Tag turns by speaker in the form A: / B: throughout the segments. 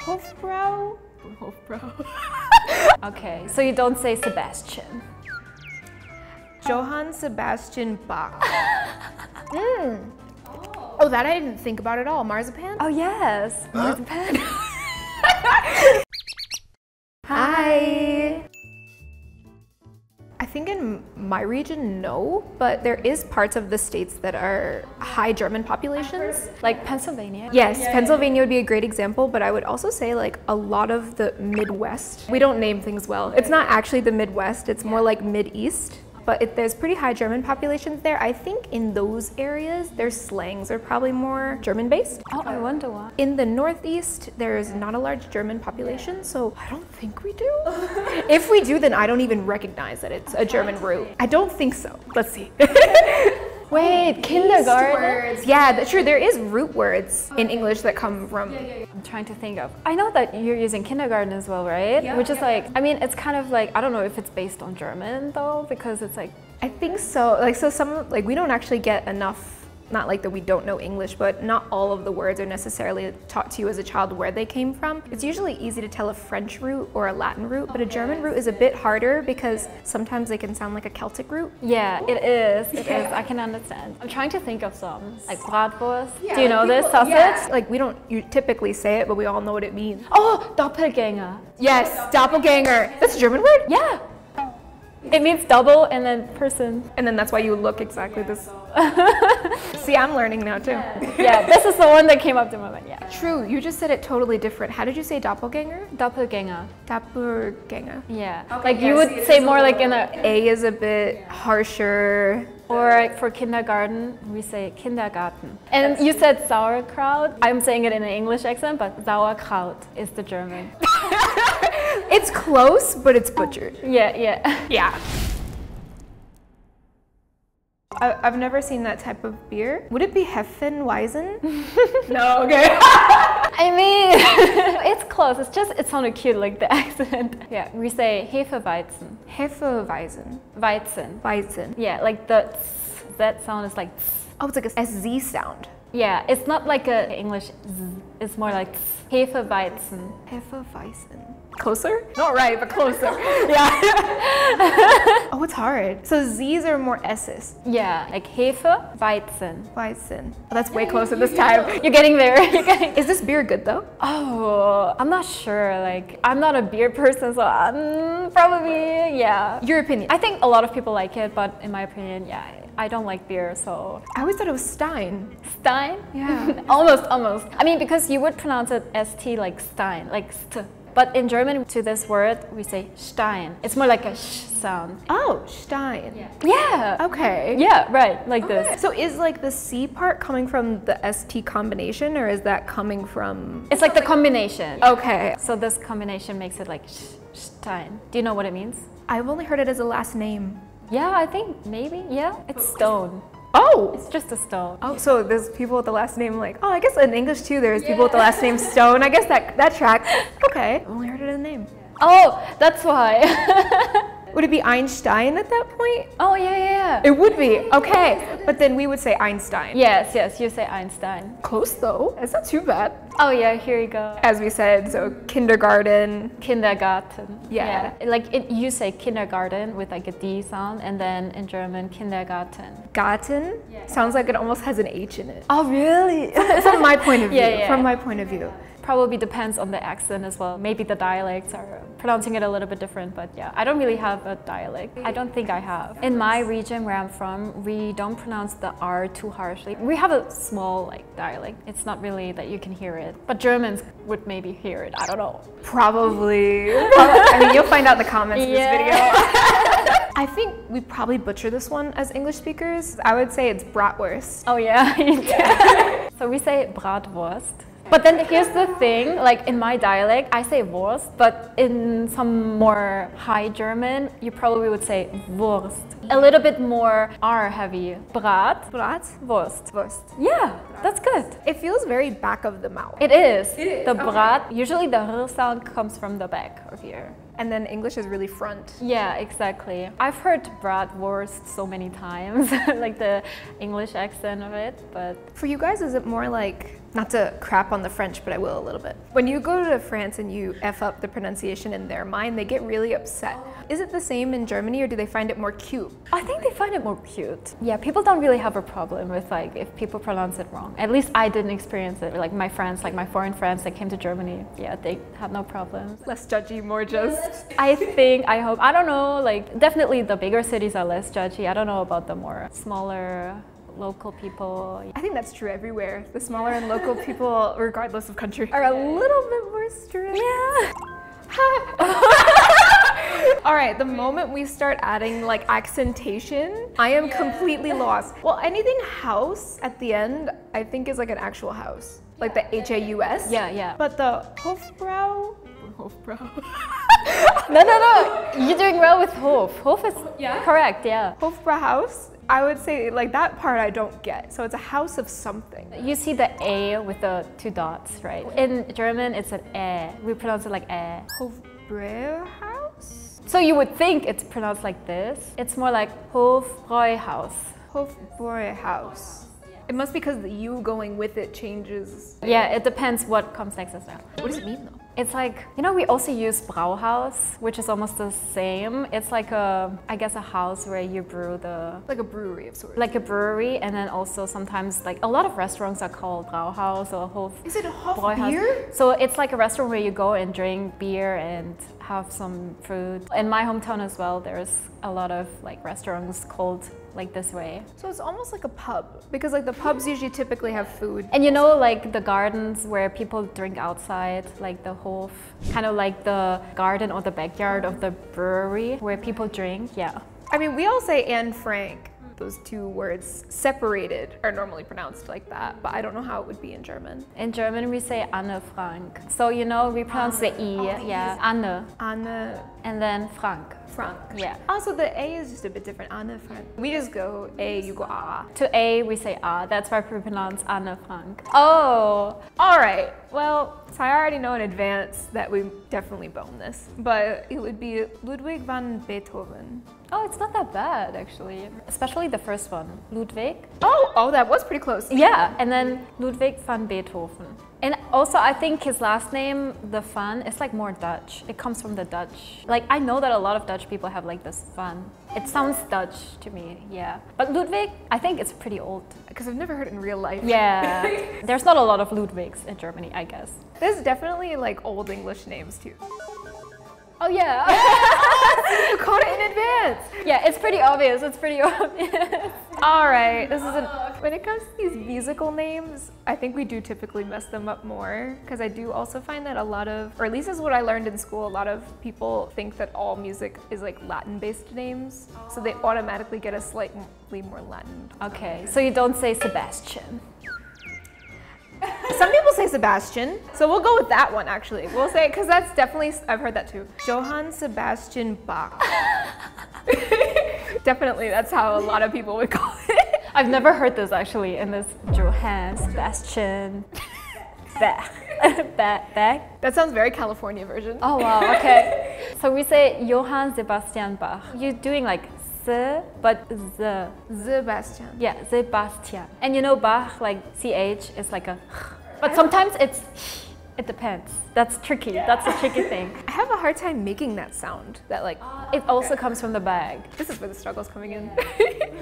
A: Hofbrau?
B: Hofbrau. Okay, so you don't say Sebastian.
A: Johann Sebastian Bach. Oh, that I didn't think about at all. Marzipan?
B: Oh yes, marzipan.
A: Hi. I think in my region, no, but there is parts of the states that are high German populations.
B: Like Pennsylvania?
A: Yes, Pennsylvania would be a great example, but I would also say like a lot of the Midwest. We don't name things well. It's not actually the Midwest, it's more like Mid-East. But there's pretty high German populations there. I think in those areas, their slangs are probably more German-based.
B: Oh, I wonder why.
A: In the Northeast, there's not a large German population, so I don't think we do. If we do, then I don't even recognize that it's a German root. I don't think so. Let's see.
B: Wait, kindergarten?
A: Yeah, true. There is root words in English that come from...
B: I'm trying to think of... I know that you're using kindergarten as well, right?
A: Yeah.
B: Which is like, I mean, it's kind of like, I don't know if it's based on German though, because it's like...
A: I think so. Like, so some, like, we don't actually get enough, not like that we don't know English, but not all of the words are necessarily taught to you as a child where they came from. It's usually easy to tell a French root or a Latin root, but a German root is a bit harder because sometimes they can sound like a Celtic root.
B: Yeah, it is. It is. I can understand. I'm trying to think of some, like bratwurst. Do you know this? Sausage?
A: Yeah. Like, we don't typically say it, but we all know what it means.
B: Oh, Doppelgänger.
A: Yes, doppelganger. That's a German word?
B: Yeah. It means double and then person.
A: And then that's why you look exactly this. See, I'm learning now too.
B: Yeah, this is the one that came up to my mind, yeah.
A: True, you just said it totally different. How did you say doppelganger?
B: Doppelgänger.
A: Doppelganger.
B: Yeah. Okay, like you would say more like in a...
A: A is a bit harsher.
B: Or like for kindergarten, we say Kindergarten. And you said sauerkraut. I'm saying it in an English accent, but Sauerkraut is the German.
A: It's close, but it's butchered.
B: Yeah, yeah.
A: Yeah. I've never seen that type of beer. Would it be Hefeweizen? No, okay.
B: I mean, it's close. It's just, it sounded cute, like the accent. Yeah, we say Hefeweizen.
A: Hefeweizen.
B: Weizen.
A: Weizen.
B: Yeah, like the tss, that sound is like tss.
A: Oh, it's like a SZ sound.
B: Yeah, it's not like a English z. It's more like tss. Hefeweizen.
A: Hefeweizen. Closer? Not right, but closer. Yeah. Oh, it's hard. So Z's are more S's.
B: Yeah, like Hefe, Weizen.
A: Weizen. Oh, that's way closer this time.
B: You're getting there.
A: Is this beer good though?
B: Oh, I'm not sure. Like, I'm not a beer person, so probably, yeah.
A: Your opinion?
B: I think a lot of people like it, but in my opinion, yeah, I don't like beer, so...
A: I always thought it was Stein.
B: Stein?
A: Yeah.
B: Almost. I mean, because you would pronounce it ST like Stein, like st. But in German, to this word, we say Stein. It's more like a sh sound.
A: Oh, Stein.
B: Yeah.
A: Okay.
B: Yeah, right, like this.
A: So is like the C part coming from the ST combination, or is that coming from...
B: It's like the combination.
A: Okay.
B: So this combination makes it like Stein. Do you know what it means?
A: I've only heard it as a last name.
B: Yeah, I think maybe, yeah. It's stone.
A: Oh!
B: It's just a stone.
A: Oh, so there's people with the last name like, oh, I guess in English too there's people with the last name Stone. I guess that tracks. Okay. I've only heard it as a name.
B: Oh, that's why.
A: Would it be Einstein at that point?
B: Oh, yeah.
A: It would be. Okay. But then we would say Einstein.
B: Yes, you say Einstein.
A: Close though. It's not too bad.
B: Oh yeah, here you go.
A: As we said, so kindergarten.
B: Kindergarten.
A: Yeah.
B: Like you say kindergarten with like a D sound, and then in German, Kindergarten.
A: Garten sounds like it almost has an H in it.
B: Oh really?
A: From my point of view.
B: Yeah.
A: From my point of view.
B: Probably depends on the accent as well. Maybe the dialects are pronouncing it a little bit different, but yeah, I don't really have a dialect. I don't think I have. In my region where I'm from, we don't pronounce the R too harshly. We have a small like dialect. It's not really that you can hear it, but Germans would maybe hear it. I don't know.
A: Probably. I mean, you'll find out in the comments of this video. I think we probably butcher this one as English speakers. I would say it's bratwurst.
B: Oh yeah. So we say bratwurst. But then here's the thing, like in my dialect, I say Wurst, but in some more high German, you probably would say Wurst. A little bit more R heavy. Brat. Wurst. Yeah, that's good.
A: It feels very back of the mouth.
B: It is. The brat, usually the R sound comes from the back of here.
A: And then English is really front.
B: Yeah, exactly. I've heard bratwurst so many times, like the English accent of it, but...
A: For you guys, is it more like Not to crap on the French, but I will a little bit. When you go to France and you F up the pronunciation in their mind, they get really upset. Is it the same in Germany, or do they find it more cute?
B: I think they find it more cute. Yeah, people don't really have a problem with like if people pronounce it wrong. At least I didn't experience it. Like my friends, like my foreign friends that came to Germany, yeah, they have no problems.
A: Less judgy, more just.
B: I hope, I don't know, like definitely the bigger cities are less judgy. I don't know about the more smaller local people.
A: I think that's true everywhere. The smaller and local people, regardless of country, are a little bit more strict.
B: Yeah.
A: All right, the moment we start adding like accentation, I am completely lost. Well, anything house at the end, I think is like an actual house. Like the H-A-U-S.
B: Yeah, yeah.
A: But the Hofbrau.
B: No. You're doing well with Hof. Hof is correct, yeah.
A: Hofbrauhaus, I would say like that part I don't get. So it's a house of something.
B: You see the A with the 2 dots, right? In German, it's an E. We pronounce it like E.
A: Hofbräuhaus?
B: So you would think it's pronounced like this. It's more like Hofbräuhaus.
A: Hofbräuhaus. It must be because the U going with it changes.
B: Yeah, it depends what comes next as well.
A: What does it mean though?
B: It's like, you know, we also use Brauhaus, which is almost the same. It's like I guess a house where you brew
A: like a brewery of sorts.
B: Like a brewery, and then also sometimes like a lot of restaurants are called Brauhaus or Hof.
A: Is it a Hof
B: Bräuhaus.
A: beer?
B: So it's like a restaurant where you go and drink beer and have some food. In my hometown as well, there's a lot of like restaurants called like this way.
A: So it's almost like a pub, because like the pubs usually typically have food.
B: And you know, like the gardens where people drink outside, like the Hof, kind of like the garden or the backyard of the brewery where people drink, yeah.
A: I mean, we all say Anne Frank. Those 2 words separated are normally pronounced like that, but I don't know how it would be in German.
B: In German, we say Anne Frank. So, you know, we pronounce the E, yeah, Anne.
A: Anne.
B: And then Frank.
A: Frank.
B: Yeah.
A: Also, the A is just a bit different. Anne Frank. We just go A, you go A.
B: To A, we say A. That's why we pronounce Anne Frank. Oh!
A: All right. Well, so I already know in advance that we definitely bone this, but it would be Ludwig van Beethoven.
B: Oh, it's not that bad, actually. Especially the first one, Ludwig.
A: Oh, that was pretty close.
B: Yeah, and then Ludwig van Beethoven. And also, I think his last name, the Van, is like more Dutch. It comes from the Dutch. Like, I know that a lot of Dutch people have like this Van. It sounds Dutch to me, yeah. But Ludwig, I think it's pretty old.
A: Because I've never heard it in real life.
B: Yeah. There's not a lot of Ludwigs in Germany, I guess.
A: There's definitely like old English names too.
B: Oh yeah.
A: You caught it in advance.
B: Yeah, it's pretty obvious. It's pretty obvious.
A: All right, when it comes to these musical names, I think we do typically mess them up more, because I do also find that a lot of, or at least is what I learned in school, a lot of people think that all music is like Latin-based names, so they automatically get a slightly more Latin.
B: Okay, so you don't say Sebastian.
A: Some people say Sebastian, so we'll go with that one actually. We'll say, because that's definitely, I've heard that too. Johann Sebastian Bach. Definitely, that's how a lot of people would call it.
B: I've never heard this actually in this Johann Sebastian Bach. Bach.
A: That sounds very California version.
B: Oh wow, okay. So we say Johann Sebastian Bach. You're doing like Z, but Z.
A: Sebastian.
B: Yeah, Sebastian. And you know Bach, like CH is like a but sometimes it depends. That's tricky. That's a tricky thing.
A: I have a hard time making that sound. That like,
B: it also comes from the bag.
A: This is where the struggle's coming in.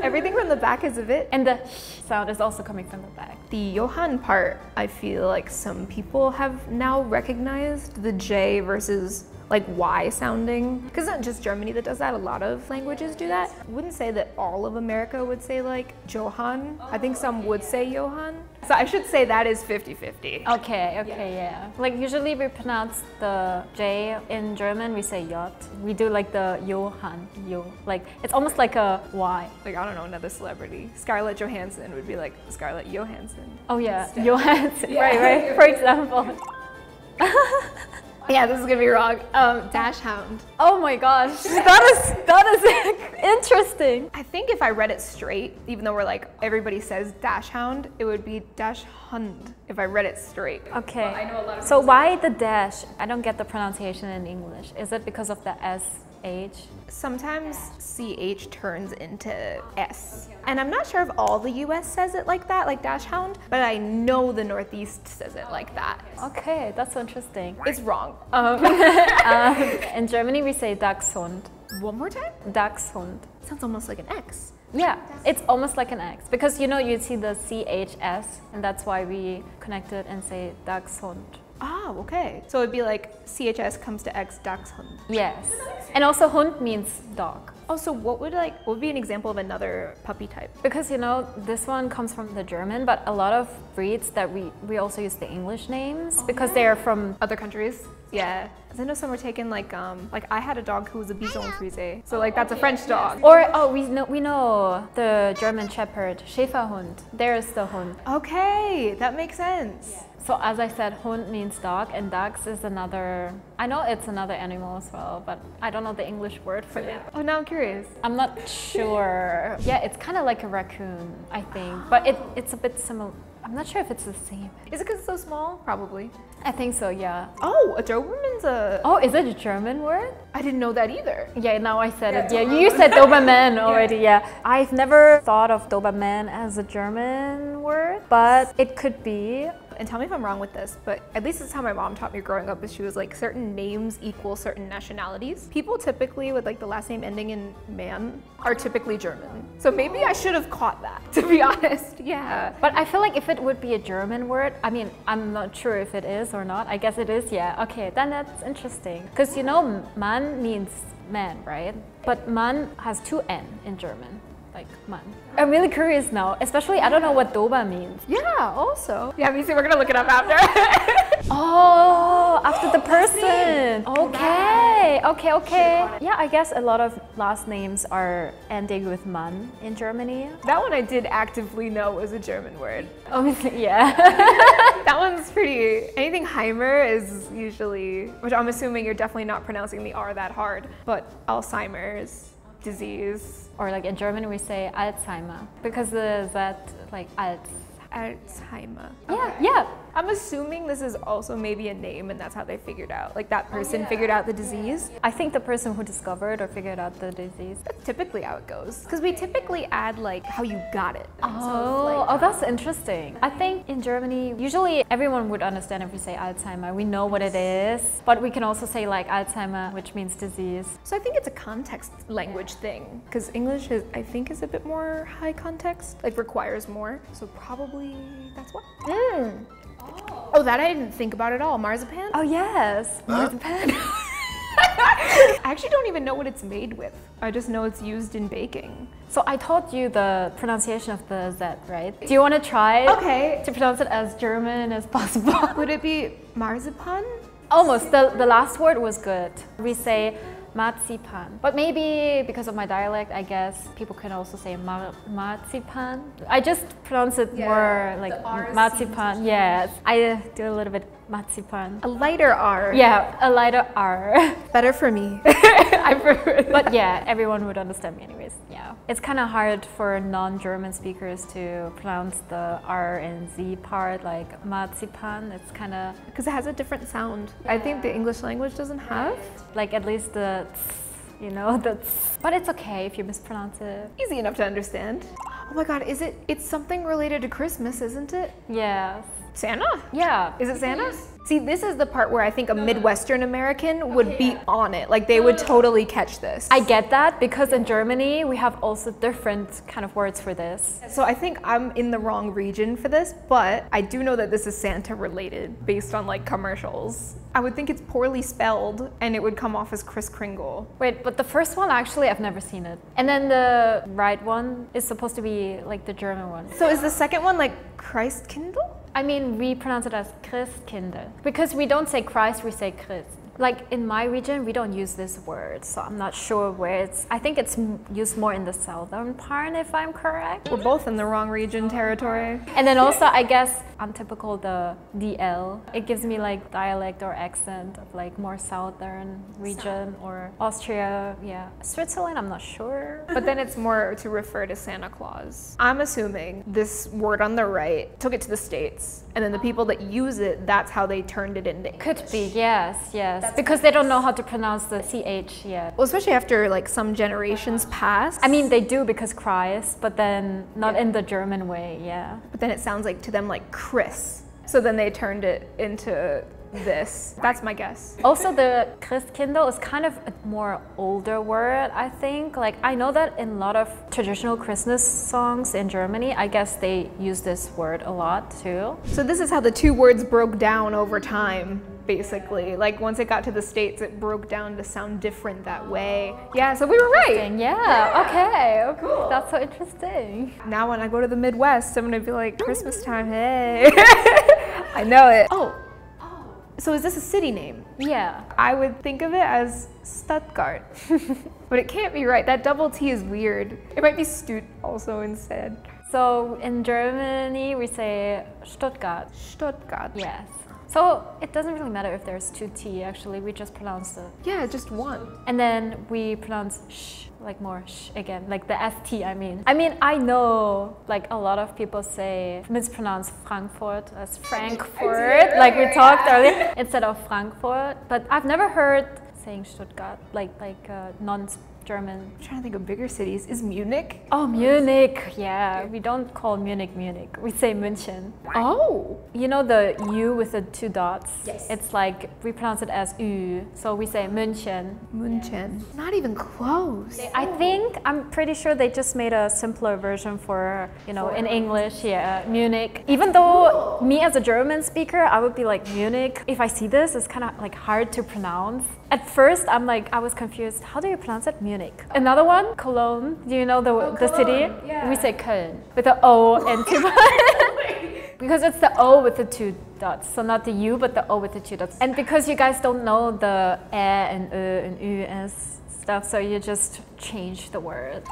A: Everything from the back is a bit.
B: And the sound is also coming from the bag.
A: The Johann part, I feel like some people have now recognized the J versus like Y sounding. Because it's not just Germany that does that, a lot of languages do that. I wouldn't say that all of America would say like Johann. I think some would say Johann. So I should say that is 50-50.
B: Okay, yeah. Like usually we pronounce the J in German, we say J. We do like the Johann, like it's almost like a Y.
A: Like, I don't know, another celebrity. Scarlett Johansson would be like Scarlett Johansson.
B: Oh yeah, Johansson, right, for example.
A: Yeah, this is gonna be wrong. Dash Hound.
B: Oh my gosh, that is interesting.
A: I think if I read it straight, even though we're like, everybody says Dash Hound, it would be Dash Hund if I read it straight.
B: Okay,
A: I know a lot of
B: so why the dash? I don't get the pronunciation in English. Is it because of the S H.
A: Sometimes CH turns into S. And I'm not sure if all the US says it like that, like dash hound, but I know the Northeast says it like that.
B: Okay, that's interesting.
A: It's wrong.
B: In Germany, we say Dachshund.
A: One more time?
B: Dachshund.
A: Sounds almost like an X.
B: Yeah, it's almost like an X because you know you see the CHS and that's why we connect it and say Dachshund.
A: Oh, okay. So it'd be like CHS comes to X, Dachshund.
B: Yes. And also Hund means dog.
A: Oh, so what would be an example of another puppy type?
B: Because you know, this one comes from the German, but a lot of breeds that we also use the English names because they are from
A: Other countries? Yeah. 'Cause I know some were taken like I had a dog who was a Bison Frise. So like that's a French dog.
B: or we know the German Shepherd, Schäferhund. There's the Hund.
A: Okay, that makes sense.
B: So as I said, Hund means dog and Dachs is another, I know it's another animal as well, but I don't know the English word for it.
A: Oh, now I'm curious.
B: I'm not sure. Yeah, it's kind of like a raccoon, I think, but it's a bit similar. I'm not sure if it's the same.
A: Is it because it's so small? Probably.
B: I think so, yeah.
A: Oh, a Doberman's a...
B: Oh, is it a German word?
A: I didn't know that either.
B: Yeah, now I said it. Yeah, you said Doberman already, yeah. I've never thought of Doberman as a German word, but it could be.
A: And tell me if I'm wrong with this, but at least this is how my mom taught me growing up, is she was like, certain names equal certain nationalities. People typically with like the last name ending in man are typically German. So maybe I should have caught that, to be honest. Yeah.
B: But I feel like if it would be a German word, I mean, I'm not sure if it is or not. I guess it is, yeah. Okay, then that's interesting. Because you know, Mann means man, right? But Mann has two N in German. Like Mann. I'm really curious now, especially I don't know what Dober means.
A: Yeah, also. Yeah, me too, we're gonna look it up after.
B: Oh, after the person. Okay, okay. Yeah, I guess a lot of last names are ending with Mann in Germany.
A: That one I did actively know was a German word.
B: Obviously, yeah.
A: That one's pretty, anything Heimer is usually, which I'm assuming you're definitely not pronouncing the R that hard, but Alzheimer's disease.
B: Or like in German we say Alzheimer because the Z like
A: Alzheimer.
B: Yeah, yeah.
A: I'm assuming this is also maybe a name and that's how they figured out, like that person figured out the disease.
B: I think the person who discovered or figured out the disease.
A: That's typically how it goes. Because we typically add like how you got it.
B: Oh, that's interesting. I think in Germany, usually everyone would understand if we say Alzheimer. We know what it is, but we can also say like Alzheimer, which means disease.
A: So I think it's a context language thing because English is, I think, is a bit more high context, like requires more. So probably that's what. Oh, that I didn't think about at all. Marzipan?
B: Oh yes, marzipan.
A: I actually don't even know what it's made with. I just know it's used in baking.
B: So I taught you the pronunciation of the Z, right? Do you want to try to pronounce it as German as possible?
A: Would it be marzipan?
B: Almost. The last word was good. We say marzipan. But maybe because of my dialect, I guess people can also say marzipan. I just pronounce it more like marzipan. Yes, I do a little bit marzipan.
A: A lighter R.
B: Yeah, a lighter R.
A: Better for me. I prefer that.
B: But yeah, everyone would understand me anyways. Yeah. It's kind of hard for non-German speakers to pronounce the R and Z part, like marzipan. It's kind of...
A: Because it has a different sound. I think the English language doesn't have.
B: Like at least the... You know, that's... But it's okay if you mispronounce it.
A: Easy enough to understand. Oh my god, is it... It's something related to Christmas, isn't it?
B: Yes.
A: Santa?
B: Yeah.
A: Is it Santa? See, this is the part where I think a Midwestern American would be on it. Like they would totally catch this.
B: I get that because in Germany we have also different kind of words for this.
A: So I think I'm in the wrong region for this, but I do know that this is Santa related based on like commercials. I would think it's poorly spelled and it would come off as Kris Kringle.
B: Wait, but the first one actually I've never seen it. And then the right one is supposed to be like the German one.
A: So is the second one like Christkindl?
B: I mean, we pronounce it as Christkindl. Because we don't say Christ, we say Christ. Like in my region, we don't use this word, so I'm not sure where it's... I think it's used more in the southern part, if I'm correct.
A: We're both in the wrong region territory.
B: And then also, I guess, untypical the DL. It gives me like dialect or accent of like more southern region or Austria, yeah. Switzerland, I'm not sure.
A: But then it's more to refer to Santa Claus. I'm assuming this word on the right took it to the States And then the people that use it, that's how they turned it into English.
B: Could be, yes, yes. Because they don't know how to pronounce the CH yet.
A: Well, especially after like some generations pass.
B: I mean, they do because Christ, but then not in the German way, yeah.
A: But then it sounds like to them like Chris. So then they turned it into this. That's my guess.
B: Also, the Christkindl is kind of a more older word, I think. Like, I know that in a lot of traditional Christmas songs in Germany, I guess they use this word a lot too.
A: So this is how the two words broke down over time, basically. Like once it got to the States, it broke down to sound different that way. Yeah, so we were right.
B: Yeah, okay. Cool. That's so interesting.
A: Now when I go to the Midwest, I'm gonna be like, Christmas time, hey. I know it. Oh. So is this a city name?
B: Yeah.
A: I would think of it as Stuttgart. But it can't be right. That double T is weird. It might be Stut also instead.
B: So in Germany, we say Stuttgart.
A: Stuttgart.
B: Yes. So it doesn't really matter if there's two T, actually. We just pronounce the...
A: Yeah, just one.
B: And then we pronounce sh, like more sh again, like the ST, I mean. I know like a lot of people mispronounce Frankfurt as Frankfurt, like we talked earlier, instead of Frankfurt. But I've never heard saying Stuttgart, like non-German.
A: I'm trying to think of bigger cities. Is Munich?
B: Oh, Munich, yeah. We don't call Munich Munich. We say München.
A: Oh.
B: You know the U with the two dots?
A: Yes.
B: It's like, we pronounce it as Ü, so we say München.
A: München. Not even close.
B: I'm pretty sure they just made a simpler version for, in English, yeah, Munich. Even though me as a German speaker, I would be like, Munich, if I see this, it's kind of like hard to pronounce. At first, I was confused. How do you pronounce it? Munich. Another one, Cologne. Do you know the city? Yeah. We say Köln with the O and two because it's the O with the two dots. So not the U, but the O with the two dots. And because you guys don't know the and and Ü and stuff, so you just change the word.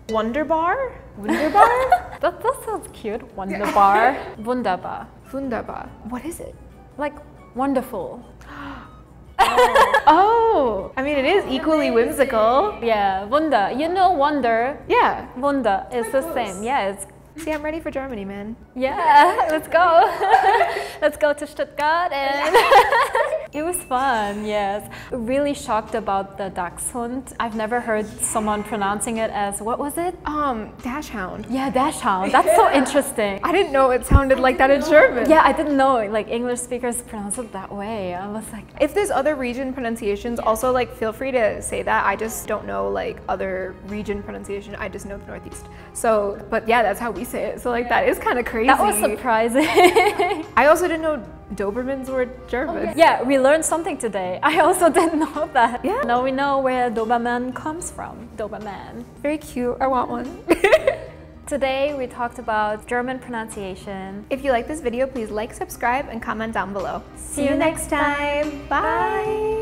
A: Wunderbar? Wunderbar?
B: that sounds cute. Wunderbar. Wunderbar.
A: Wunderbar. What is it?
B: Like wonderful.
A: Oh, I mean, it is equally whimsical.
B: Yeah, Wunder. You know Wonder?
A: Yeah.
B: Wunder is the same. Yeah, it's...
A: See, I'm ready for Germany, man.
B: Yeah, let's go. Let's go to Stuttgart and... It was fun, yes. Really shocked about the Dachshund. I've never heard someone pronouncing it as, what was it?
A: Dachshund.
B: Yeah, Dachshund. That's so interesting.
A: I didn't know it sounded like that in German.
B: Yeah, I didn't know like English speakers pronounce it that way. I was like...
A: If there's other region pronunciations, also like feel free to say that. I just don't know like other region pronunciation. I just know the Northeast. So, but yeah, that's how we say it. So like that is kind of crazy.
B: That was surprising.
A: I also didn't know Dobermans were German.
B: Oh, yeah, we learned something today. I also didn't know that.
A: Yeah.
B: Now we know where Doberman comes from. Doberman.
A: Very cute. I want one.
B: Today we talked about German pronunciation.
A: If you like this video, please like, subscribe, and comment down below. See you next time. Bye.